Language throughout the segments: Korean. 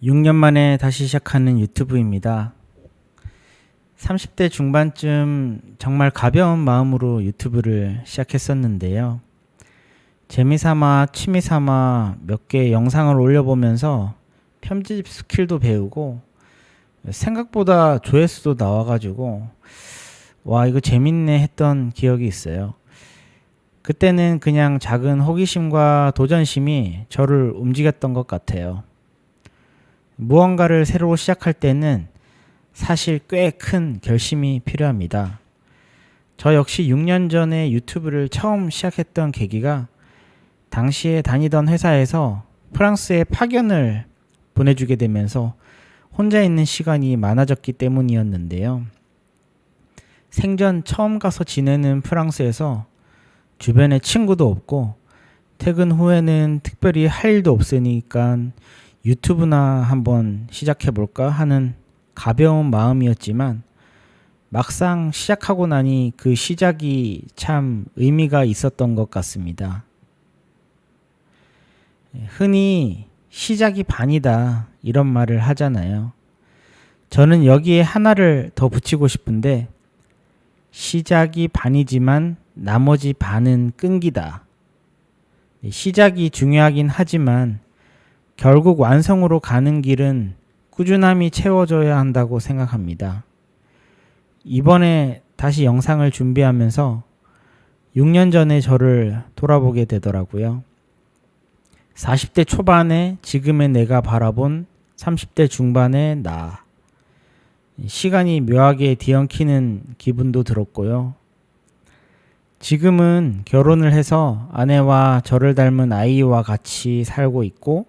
6년 만에 다시 시작하는 유튜브입니다. 30대 중반쯤 정말 가벼운 마음으로 유튜브를 시작했었는데요. 재미삼아 취미삼아 몇 개 영상을 올려보면서 편집 스킬도 배우고 생각보다 조회수도 나와가지고 와 이거 재밌네 했던 기억이 있어요. 그때는 그냥 작은 호기심과 도전심이 저를 움직였던 것 같아요. 무언가를 새로 시작할 때는 사실 꽤 큰 결심이 필요합니다. 저 역시 6년 전에 유튜브를 처음 시작했던 계기가 당시에 다니던 회사에서 프랑스에 파견을 보내주게 되면서 혼자 있는 시간이 많아졌기 때문이었는데요. 생전 처음 가서 지내는 프랑스에서 주변에 친구도 없고 퇴근 후에는 특별히 할 일도 없으니까 유튜브나 한번 시작해볼까 하는 가벼운 마음이었지만 막상 시작하고 나니 그 시작이 참 의미가 있었던 것 같습니다. 흔히 시작이 반이다 이런 말을 하잖아요. 저는 여기에 하나를 더 붙이고 싶은데 시작이 반이지만 나머지 반은 끈기다. 시작이 중요하긴 하지만 결국 완성으로 가는 길은 꾸준함이 채워져야 한다고 생각합니다. 이번에 다시 영상을 준비하면서 6년 전의 저를 돌아보게 되더라고요. 40대 초반에 지금의 내가 바라본 30대 중반의 나. 시간이 묘하게 뒤엉키는 기분도 들었고요. 지금은 결혼을 해서 아내와 저를 닮은 아이와 같이 살고 있고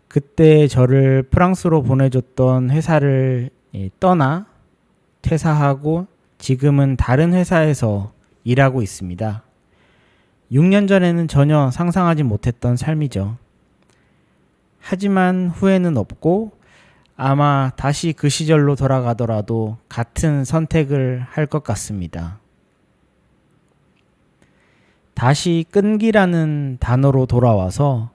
그때 저를 프랑스로 보내줬던 회사를 떠나 퇴사하고 지금은 다른 회사에서 일하고 있습니다. 6년 전에는 전혀 상상하지 못했던 삶이죠. 하지만 후회는 없고 아마 다시 그 시절로 돌아가더라도 같은 선택을 할 것 같습니다. 다시 끈기라는 단어로 돌아와서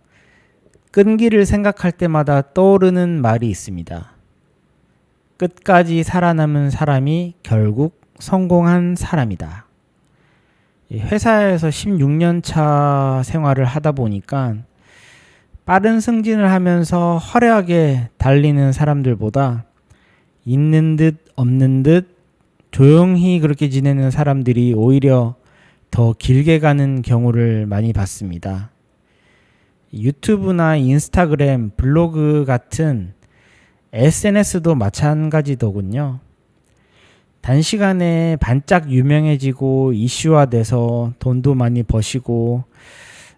끈기를 생각할 때마다 떠오르는 말이 있습니다. 끝까지 살아남은 사람이 결국 성공한 사람이다. 회사에서 16년 차 생활을 하다 보니까 빠른 승진을 하면서 화려하게 달리는 사람들보다 있는 듯 없는 듯 조용히 그렇게 지내는 사람들이 오히려 더 길게 가는 경우를 많이 봤습니다. 유튜브나 인스타그램, 블로그 같은 SNS도 마찬가지더군요. 단시간에 반짝 유명해지고 이슈화돼서 돈도 많이 버시고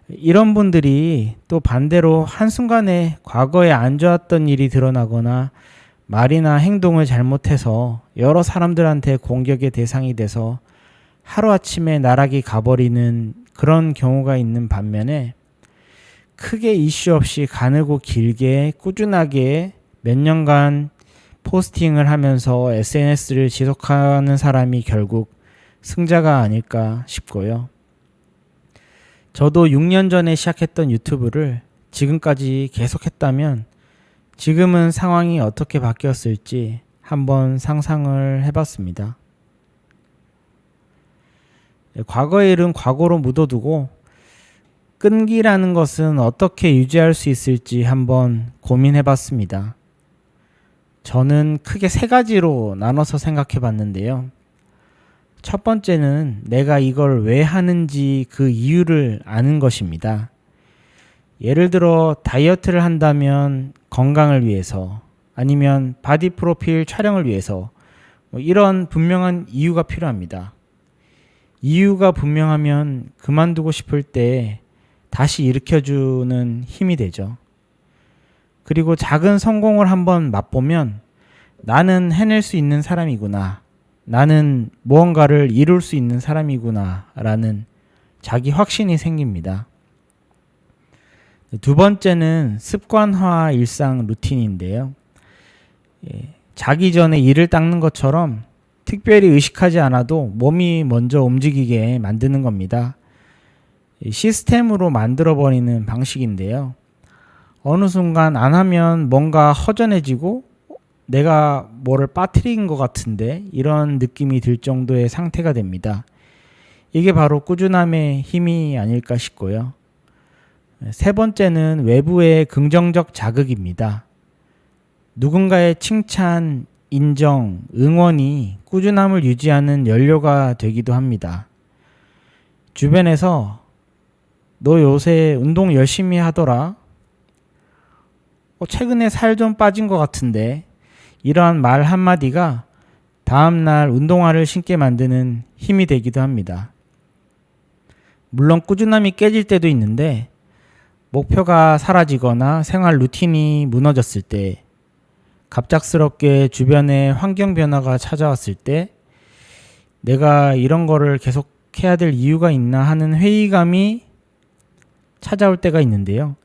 이런 분들이 또 반대로 한순간에 과거에 안 좋았던 일이 드러나거나 말이나 행동을 잘못해서 여러 사람들한테 공격의 대상이 돼서 하루아침에 나락이 가버리는 그런 경우가 있는 반면에 크게 이슈 없이 가늘고 길게 꾸준하게 몇 년간 포스팅을 하면서 SNS를 지속하는 사람이 결국 승자가 아닐까 싶고요. 저도 6년 전에 시작했던 유튜브를 지금까지 계속했다면 지금은 상황이 어떻게 바뀌었을지 한번 상상을 해봤습니다. 과거의 일은 과거로 묻어두고 끈기라는 것은 어떻게 유지할 수 있을지 한번 고민해봤습니다. 저는 크게 세 가지로 나눠서 생각해 봤는데요. 첫 번째는 내가 이걸 왜 하는지 그 이유를 아는 것입니다. 예를 들어 다이어트를 한다면 건강을 위해서 아니면 바디 프로필 촬영을 위해서 이런 분명한 이유가 필요합니다. 이유가 분명하면 그만두고 싶을 때 다시 일으켜주는 힘이 되죠. 그리고 작은 성공을 한번 맛보면 나는 해낼 수 있는 사람이구나. 나는 무언가를 이룰 수 있는 사람이구나. 라는 자기 확신이 생깁니다. 두 번째는 습관화 일상 루틴인데요. 자기 전에 이를 닦는 것처럼 특별히 의식하지 않아도 몸이 먼저 움직이게 만드는 겁니다. 시스템으로 만들어버리는 방식인데요. 어느 순간 안 하면 뭔가 허전해지고 내가 뭐를 빠뜨린 것 같은데 이런 느낌이 들 정도의 상태가 됩니다. 이게 바로 꾸준함의 힘이 아닐까 싶고요. 세 번째는 외부의 긍정적 자극입니다. 누군가의 칭찬, 인정, 응원이 꾸준함을 유지하는 연료가 되기도 합니다. 주변에서 너 요새 운동 열심히 하더라? 최근에 살 좀 빠진 것 같은데 이러한 말 한마디가 다음날 운동화를 신게 만드는 힘이 되기도 합니다. 물론 꾸준함이 깨질 때도 있는데 목표가 사라지거나 생활 루틴이 무너졌을 때 갑작스럽게 주변에 환경 변화가 찾아왔을 때 내가 이런 거를 계속 해야 될 이유가 있나 하는 회의감이 찾아올 때가 있는데요.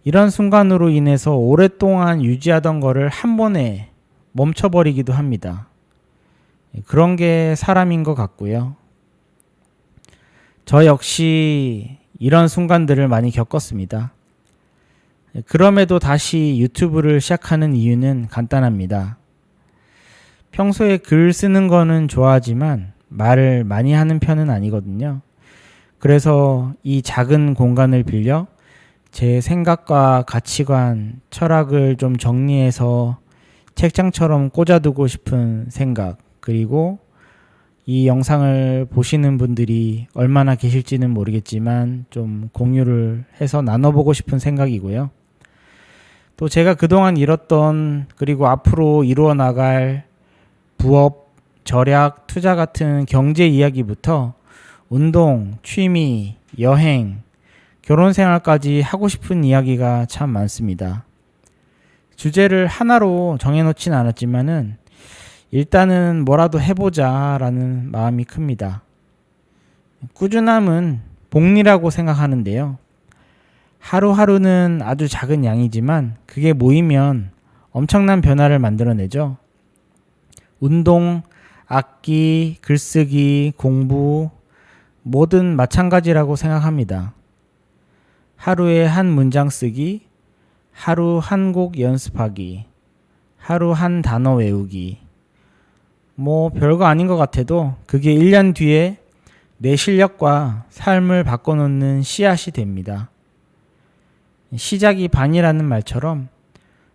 이런 순간으로 인해서 오랫동안 유지하던 거를 한 번에 멈춰버리기도 합니다. 그런 게 사람인 것 같고요. 저 역시 이런 순간들을 많이 겪었습니다. 그럼에도 다시 유튜브를 시작하는 이유는 간단합니다. 평소에 글 쓰는 거는 좋아하지만 말을 많이 하는 편은 아니거든요. 그래서 이 작은 공간을 빌려 제 생각과 가치관, 철학을 좀 정리해서 책장처럼 꽂아두고 싶은 생각, 그리고 이 영상을 보시는 분들이 얼마나 계실지는 모르겠지만 좀 공유를 해서 나눠보고 싶은 생각이고요. 또 제가 그동안 이뤘던 그리고 앞으로 이루어 나갈 부업, 절약, 투자 같은 경제 이야기부터 운동, 취미, 여행, 결혼 생활까지 하고 싶은 이야기가 참 많습니다. 주제를 하나로 정해놓진 않았지만은 일단은 뭐라도 해보자 라는 마음이 큽니다. 꾸준함은 복리라고 생각하는데요. 하루하루는 아주 작은 양이지만 그게 모이면 엄청난 변화를 만들어내죠. 운동, 악기, 글쓰기, 공부 뭐든 마찬가지라고 생각합니다. 하루에 한 문장 쓰기, 하루 한 곡 연습하기, 하루 한 단어 외우기. 뭐 별거 아닌 것 같아도 그게 1년 뒤에 내 실력과 삶을 바꿔놓는 씨앗이 됩니다. 시작이 반이라는 말처럼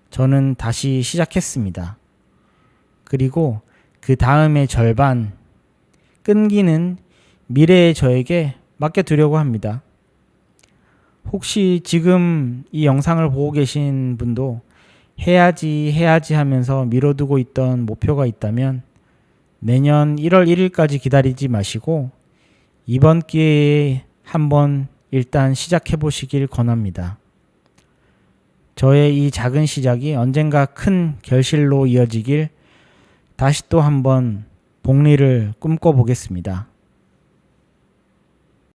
저는 다시 시작했습니다. 그리고 그 다음의 절반, 끈기는 미래의 저에게 맡겨두려고 합니다. 혹시 지금 이 영상을 보고 계신 분도 해야지 하면서 미뤄두고 있던 목표가 있다면 내년 1월 1일까지 기다리지 마시고 이번 기회에 한번 일단 시작해 보시길 권합니다. 저의 이 작은 시작이 언젠가 큰 결실로 이어지길 다시 또 한번 복리를 꿈꿔보겠습니다.